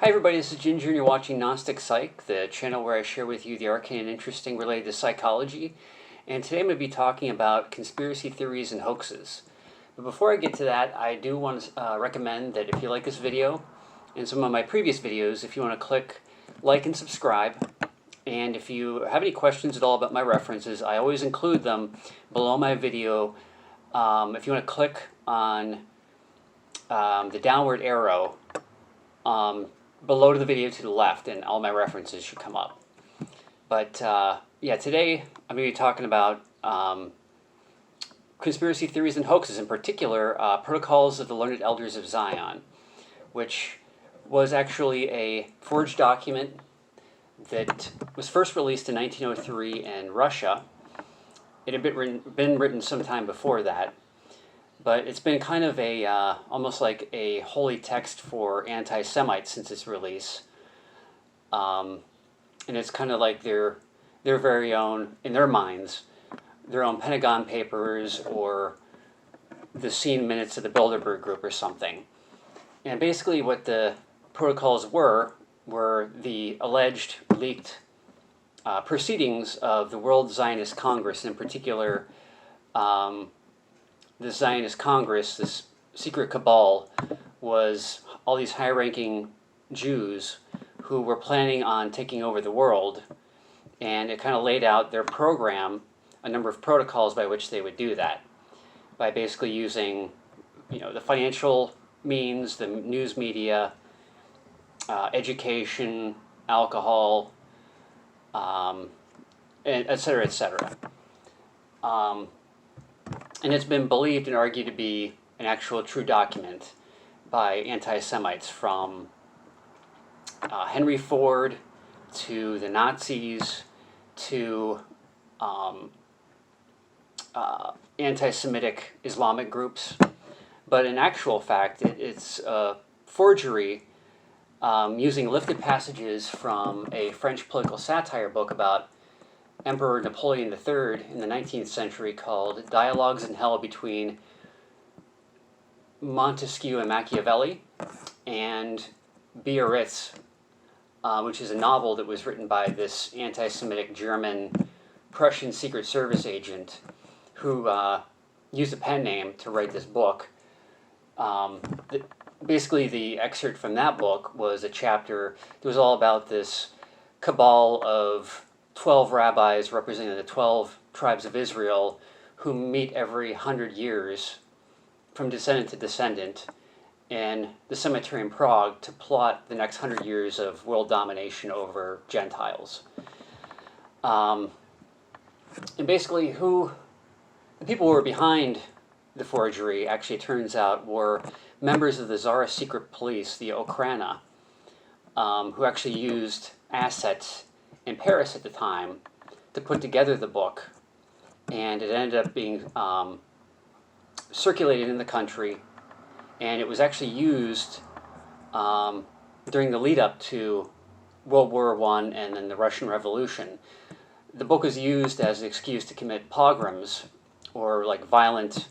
Hi everybody, this is Ginger and you're watching Gnostic Psych, the channel where I share with you the arcane and interesting related to psychology. And today I'm going to be talking about conspiracy theories and hoaxes. But before I get to that, I do want to recommend that if you like this video and some of my previous videos, if you want to click like and subscribe. And if you have any questions at all about my references, I always include them below my video. If you want to click on the downward arrow below to the video to the left, and all my references should come up. But yeah, today I'm going to be talking about conspiracy theories and hoaxes, in particular Protocols of the Learned Elders of Zion, which was actually a forged document that was first released in 1903 in Russia. It had been written sometime before that, but it's been kind of a almost like a holy text for anti-Semites since its release, and it's kind of like their very own, in their minds, their own Pentagon Papers or the scene minutes of the Bilderberg Group or something. And basically, what the protocols were the alleged leaked proceedings of the World Zionist Congress, in particular. The Zionist Congress, this secret cabal, was all these high-ranking Jews who were planning on taking over the world, and it kind of laid out their program, a number of protocols by which they would do that, by basically using, the financial means, the news media, education, alcohol, and et cetera, et cetera. And it's been believed and argued to be an actual true document by anti-Semites, from Henry Ford to the Nazis to anti-Semitic Islamic groups. But in actual fact, it's forgery, using lifted passages from a French political satire book about Emperor Napoleon III in the 19th century, called Dialogues in Hell between Montesquieu and Machiavelli, and Biarritz, which is a novel that was written by this anti-Semitic German Prussian Secret Service agent who used a pen name to write this book. Basically, the excerpt from that book was a chapter that was all about this cabal of 12 rabbis representing the 12 tribes of Israel, who meet every 100 years from descendant to descendant in the cemetery in Prague to plot the next 100 years of world domination over Gentiles. And basically, the people who were behind the forgery, actually it turns out, were members of the Tsarist secret police, the Okhrana, who actually used assets in Paris at the time to put together the book, and it ended up being circulated in the country, and it was actually used during the lead up to World War I and then the Russian Revolution. The book was used as an excuse to commit pogroms, or like violent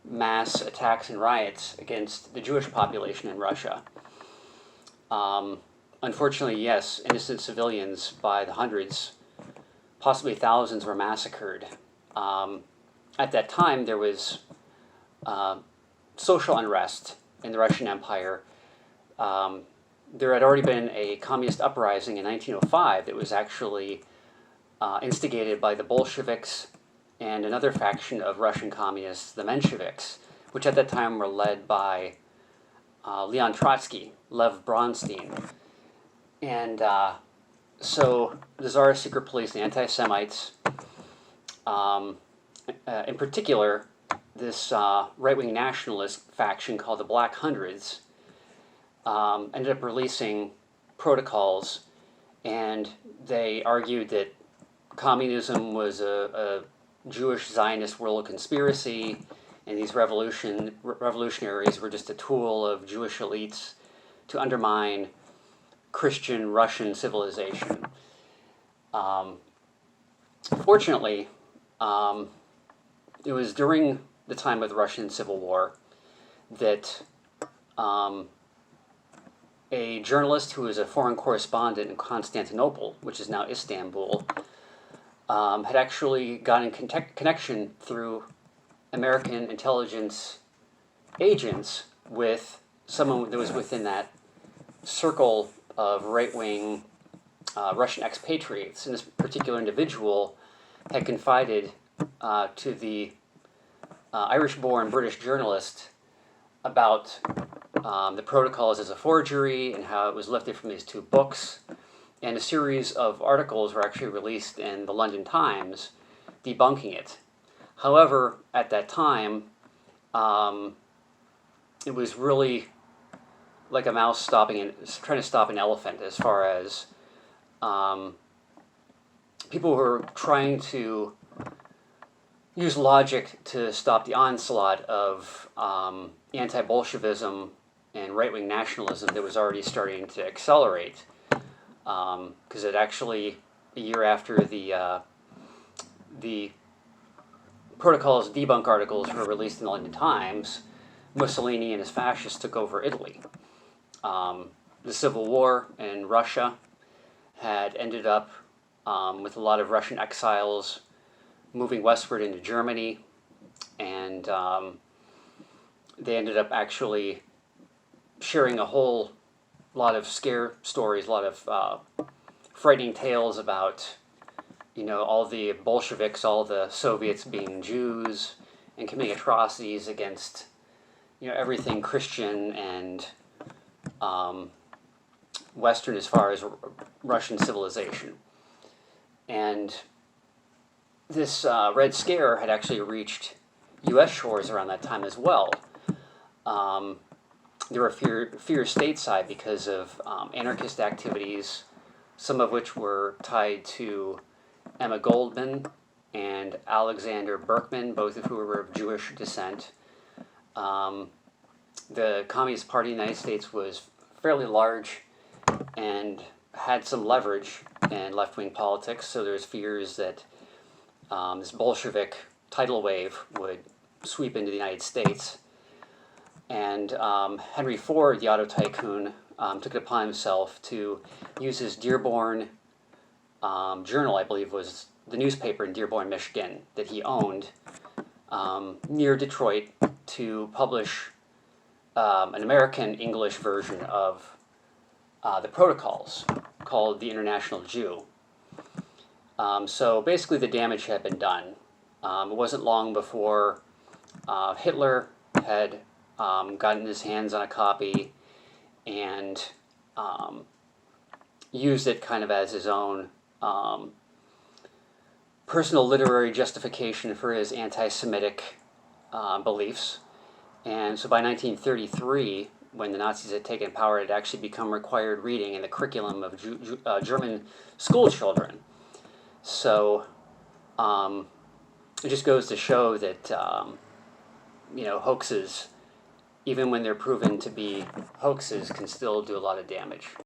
mass attacks and riots against the Jewish population in Russia. Unfortunately, yes, innocent civilians by the hundreds, possibly thousands, were massacred. At that time, there was social unrest in the Russian Empire. There had already been a communist uprising in 1905 that was actually instigated by the Bolsheviks and another faction of Russian communists, the Mensheviks, which at that time were led by Leon Trotsky, Lev Bronstein. And so the Tsarist secret police, the anti-Semites, in particular, this right-wing nationalist faction called the Black Hundreds, ended up releasing protocols, and they argued that communism was a Jewish Zionist world conspiracy, and these revolutionaries were just a tool of Jewish elites to undermine Christian Russian civilization. Fortunately, it was during the time of the Russian Civil War that a journalist who was a foreign correspondent in Constantinople, which is now Istanbul, had actually gotten in connection through American intelligence agents with someone that was within that circle of right-wing Russian expatriates. And this particular individual had confided to the Irish-born British journalist about the Protocols as a forgery and how it was lifted from these two books. And a series of articles were actually released in the London Times debunking it. However, at that time, it was really like a mouse trying to stop an elephant, as far as people who were trying to use logic to stop the onslaught of anti-Bolshevism and right-wing nationalism that was already starting to accelerate. Because it actually, a year after the Protocols debunk articles were released in the London Times, Mussolini and his fascists took over Italy. The Civil War in Russia had ended up with a lot of Russian exiles moving westward into Germany, and they ended up actually sharing a whole lot of scare stories, a lot of frightening tales about, all the Bolsheviks, all the Soviets being Jews and committing atrocities against, everything Christian and Western as far as Russian civilization. And this Red Scare had actually reached U.S. shores around that time as well. There were fears stateside because of anarchist activities, some of which were tied to Emma Goldman and Alexander Berkman, both of who were of Jewish descent. The Communist Party in the United States was fairly large and had some leverage in left-wing politics, so there's fears that this Bolshevik tidal wave would sweep into the United States. And Henry Ford, the auto tycoon, took it upon himself to use his Dearborn Journal, I believe was the newspaper in Dearborn, Michigan, that he owned near Detroit, to publish an American English version of the Protocols called The International Jew. So basically the damage had been done. It wasn't long before Hitler had gotten his hands on a copy and used it kind of as his own personal literary justification for his anti-Semitic beliefs. And so by 1933, when the Nazis had taken power, it had actually become required reading in the curriculum of German school children. So it just goes to show that hoaxes, even when they're proven to be hoaxes, can still do a lot of damage.